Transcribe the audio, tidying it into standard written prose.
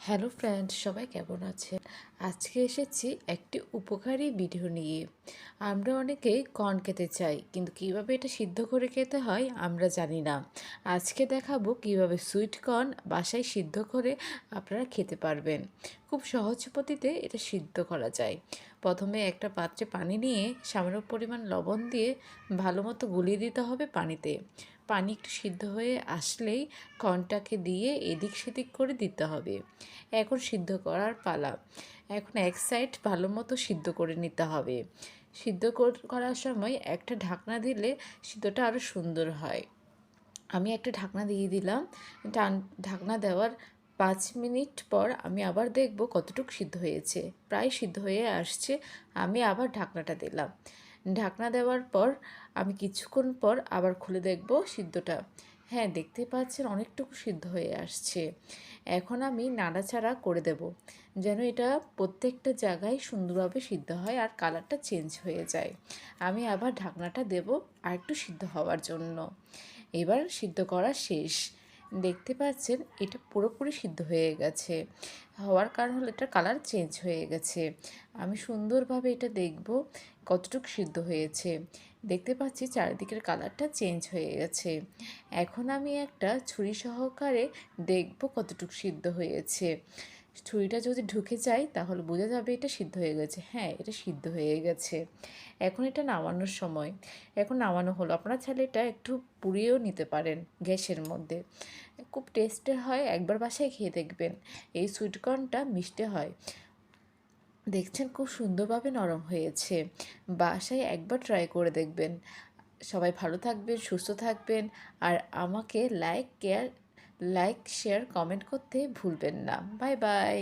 Hello friend, সবাই কেমন আছেন? আজকে এসেছি একটি উপকারী ভিডিও নিয়ে। আমরা অনেকেই কর্ন খেতে চাই, কিন্তু কিভাবে এটা সিদ্ধ করে খেতে হয় আমরা জানি না। আজকে দেখাবো কিভাবে সুইট কর্ন বাসায় সিদ্ধ করে আপনারা খেতে পারবেন। খুব সহজ পদ্ধতিতে এটা সিদ্ধ করা যায়। প্রথমে একটা পাত্রে পানি নিয়ে সামান্য পরিমাণ লবণ দিয়ে ভালো মতো গুলিয়ে দিতে হবে পানিতে। পানি একটু সিদ্ধ হয়ে আসলেই কর্নটাকে দিয়ে এদিক সেদিক করে দিতে হবে। এখন সিদ্ধ করার পালা। এখন এক সাইড ভালো মতো সিদ্ধ করে নিতে হবে। সিদ্ধ করার সময় একটা ঢাকনা দিলে সিদ্ধটা আরও সুন্দর হয়। আমি একটা ঢাকনা দিয়ে দিলাম। ঢাকনা দেওয়ার 5 মিনিট পর আমি আবার দেখব কতটুকু সিদ্ধ হয়েছে। প্রায় সিদ্ধ হয়ে আসছে। আমি আবার ঢাকনাটা দিলাম। ঢাকনা দেওয়ার পর আমি কিছুক্ষণ পর আবার খুলে দেখব সিদ্ধটা। হ্যাঁ, দেখতে পাচ্ছেন অনেকটুকু সিদ্ধ হয়ে আসছে। এখন আমি নাড়াচাড়া করে দেব, যেন এটা প্রত্যেকটা জায়গায় সুন্দরভাবে সিদ্ধ হয় আর কালারটা চেঞ্জ হয়ে যায়। আমি আবার ঢাকনাটা দেব আর একটু সিদ্ধ হওয়ার জন্য। এবার সিদ্ধ করা শেষ। দেখতে পাচ্ছেন এটা পুরোপুরি সিদ্ধ হয়ে গেছে। হওয়ার কারণ হলো এটার কালার চেঞ্জ হয়ে গেছে। আমি সুন্দরভাবে এটা দেখব কতটুকু সিদ্ধ হয়েছে। দেখতে পাচ্ছি চারিদিকের কালারটা চেঞ্জ হয়ে গেছে। এখন আমি একটা ছুরি সহকারে দেখব কতটুকু সিদ্ধ হয়েছে। ছুরিটা যদি ঢুকে যায় তাহলে বোঝা যাবে এটা সিদ্ধ হয়ে গেছে। হ্যাঁ, এটা সিদ্ধ হয়ে গেছে। এখন এটা নামানোর সময়। এখন নামানো হলো। আপনারা চাইলে এটা একটু পুড়িয়েও নিতে পারেন গ্যাসের মধ্যে। খুব টেস্টের হয়, একবার বাসায় খেয়ে দেখবেন। এই সুইট কর্নটা মিষ্টি হয়। দেখছেন খুব সুন্দরভাবে নরম হয়েছে। বাসায় একবার ট্রাই করে দেখবেন। সবাই ভালো থাকবেন, সুস্থ থাকবেন। আর আমাকে লাইক, শেয়ার, কমেন্ট করতে ভুলবেন না। Bye bye.